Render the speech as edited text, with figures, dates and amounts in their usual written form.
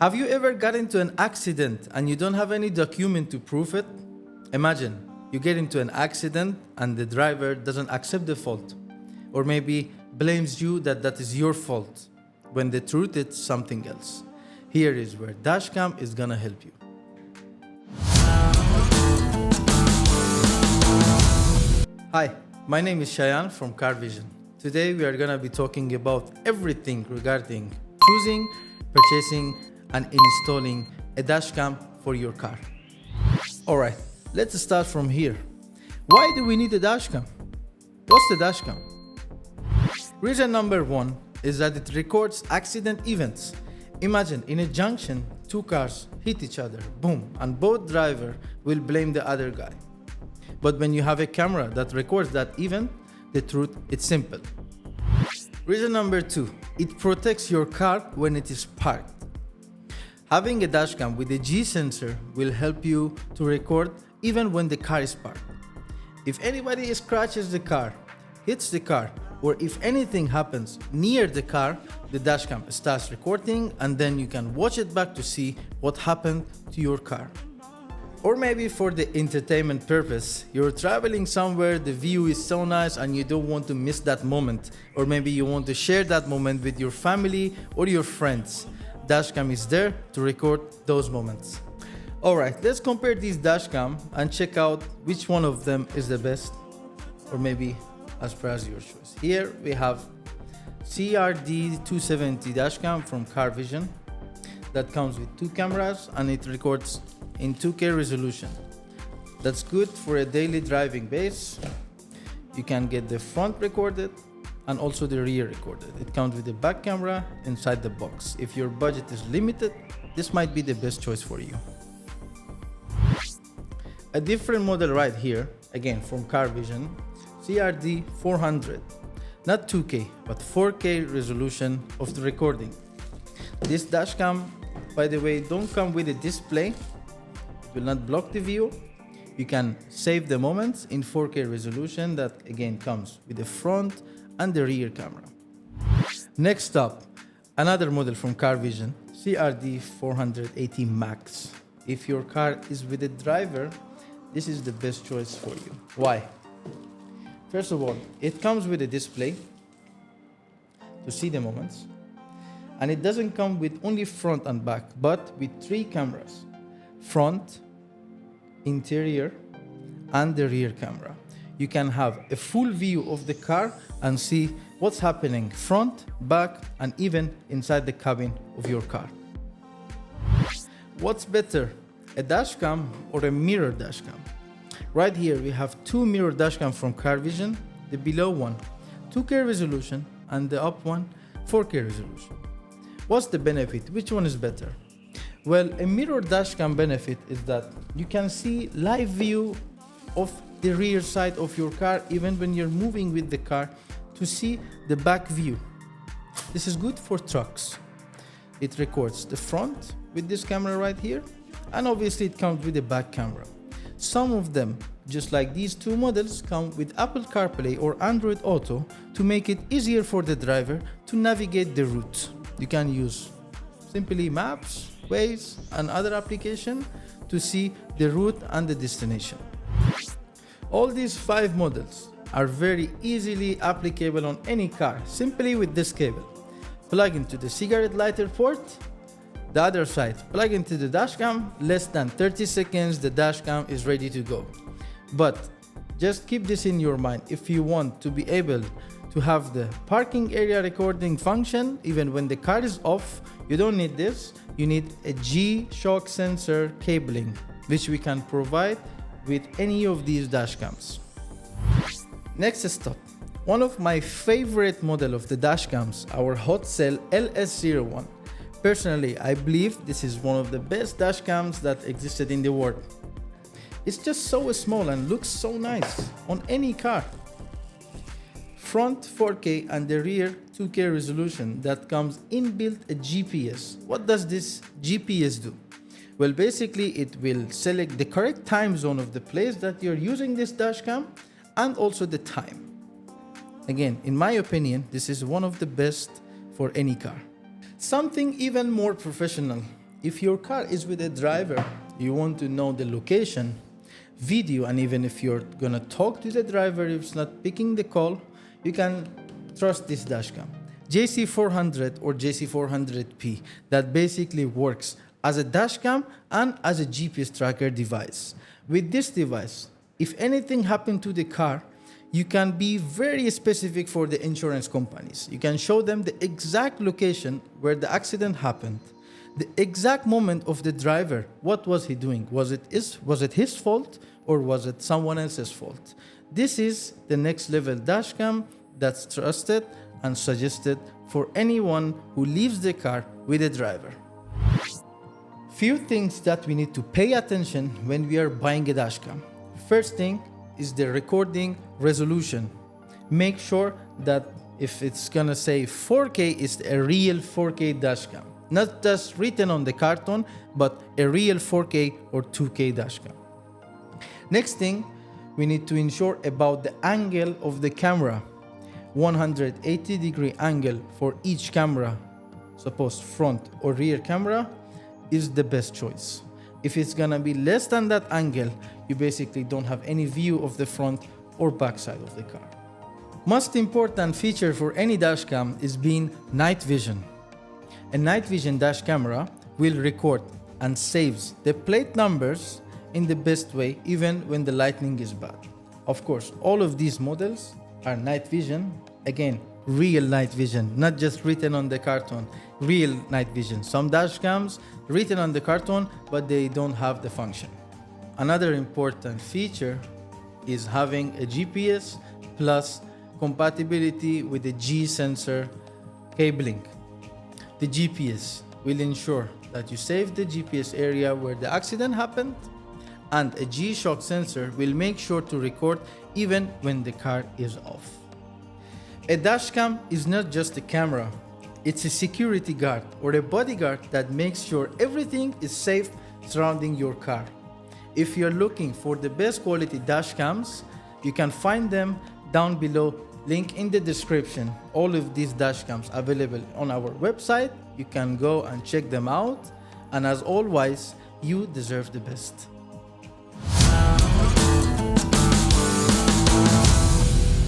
Have you ever got into an accident and you don't have any document to prove it? Imagine you get into an accident and the driver doesn't accept the fault, or maybe blames you that is your fault, when the truth is something else. Here is where dashcam is gonna help you. Hi, my name is Shayan from CarVision. Today we are gonna be talking about everything regarding choosing, purchasing, and installing a dashcam for your car. Alright, let's start from here. Why do we need a dashcam? What's the dashcam? Reason number one is that it records accident events. Imagine in a junction, two cars hit each other, boom, and both drivers will blame the other guy. But when you have a camera that records that event, the truth is simple. Reason number two, it protects your car when it is parked. Having a dashcam with a G sensor will help you to record even when the car is parked. If anybody scratches the car, hits the car, or if anything happens near the car, the dashcam starts recording and then you can watch it back to see what happened to your car. Or maybe for the entertainment purpose, you're traveling somewhere, the view is so nice and you don't want to miss that moment. Or maybe you want to share that moment with your family or your friends. Dashcam is there to record those moments. Alright, let's compare these dashcam and check out which one of them is the best, or maybe as per as your choice. Here we have CRD270 dashcam from CarVision that comes with two cameras and it records in 2K resolution. That's good for a daily driving base. You can get the front recorded and also the rear recorded. It comes with a back camera inside the box. If your budget is limited, this might be the best choice for you. A different model right here, again from CarVision, CRD 400, not 2K but 4K resolution of the recording. This dashcam, by the way, don't come with a display. It will not block the view. You can save the moments in 4K resolution that again comes with the front and the rear camera. Next up, another model from CarVision, CRD 480 Max. If your car is with a driver, this is the best choice for you. Why? First of all, it comes with a display to see the moments, and it doesn't come with only front and back, but with three cameras: front, interior, and the rear camera. You can have a full view of the car and see what's happening front, back, and even inside the cabin of your car. What's better, a dashcam or a mirror dashcam? Right here we have two mirror dashcam from CarVision. The below one 2K resolution and the up one 4K resolution. What's the benefit? Which one is better? Well, a mirror dashcam benefit is that you can see live view of the rear side of your car even when you're moving with the car to see the back view. This is good for trucks. It records the front with this camera right here, and obviously it comes with a back camera. Some of them, just like these two models, come with Apple CarPlay or Android Auto to make it easier for the driver to navigate the route. You can use simply maps, Waze, and other applications to see the route and the destination. All these 5 models are very easily applicable on any car, simply with this cable. Plug into the cigarette lighter port, the other side, plug into the dashcam, less than 30 seconds the dashcam is ready to go. But just keep this in your mind. If you want to be able to have the parking area recording function even when the car is off, you don't need this. You need a G-Shock sensor cabling, which we can provide with any of these dashcams. Next stop, one of my favorite model of the dashcams, our Hot Cell LS01. Personally, I believe this is one of the best dashcams that existed in the world. It's just so small and looks so nice on any car. Front 4K and the rear 2K resolution that comes inbuilt a GPS. What does this GPS do? Well, basically it will select the correct time zone of the place that you're using this dashcam and also the time. Again, in my opinion, this is one of the best for any car. Something even more professional. If your car is with a driver, you want to know the location, video, and even if you're gonna talk to the driver, if it's not picking the call, you can trust this dashcam. JC400 or JC400P that basically works as a dashcam and as a GPS tracker device. With this device, if anything happened to the car, you can be very specific for the insurance companies. You can show them the exact location where the accident happened, the exact moment of the driver. What was he doing? Was it his fault or was it someone else's fault? This is the next level dashcam that's trusted and suggested for anyone who leaves the car with a driver. Few things that we need to pay attention when we are buying a dashcam. First thing is the recording resolution. Make sure that if it's gonna say 4K, it's a real 4K dashcam. Not just written on the carton, but a real 4K or 2K dashcam. Next thing, we need to ensure about the angle of the camera. 180-degree angle for each camera, suppose front or rear camera, is the best choice. If it's gonna be less than that angle, you basically don't have any view of the front or back side of the car. Most important feature for any dashcam is being night vision. A night vision dash camera will record and saves the plate numbers in the best way, even when the lighting is bad. Of course, all of these models are night vision. Again, real night vision, not just written on the carton, real night vision. Some dash cams written on the carton, but they don't have the function. Another important feature is having a GPS plus compatibility with the G sensor cabling. The GPS will ensure that you save the GPS area where the accident happened, and a G-Shock sensor will make sure to record even when the car is off. A dashcam is not just a camera, it's a security guard or a bodyguard that makes sure everything is safe surrounding your car. If you're looking for the best quality dashcams, you can find them down below, link in the description. All of these dashcams available on our website. You can go and check them out, and as always, you deserve the best.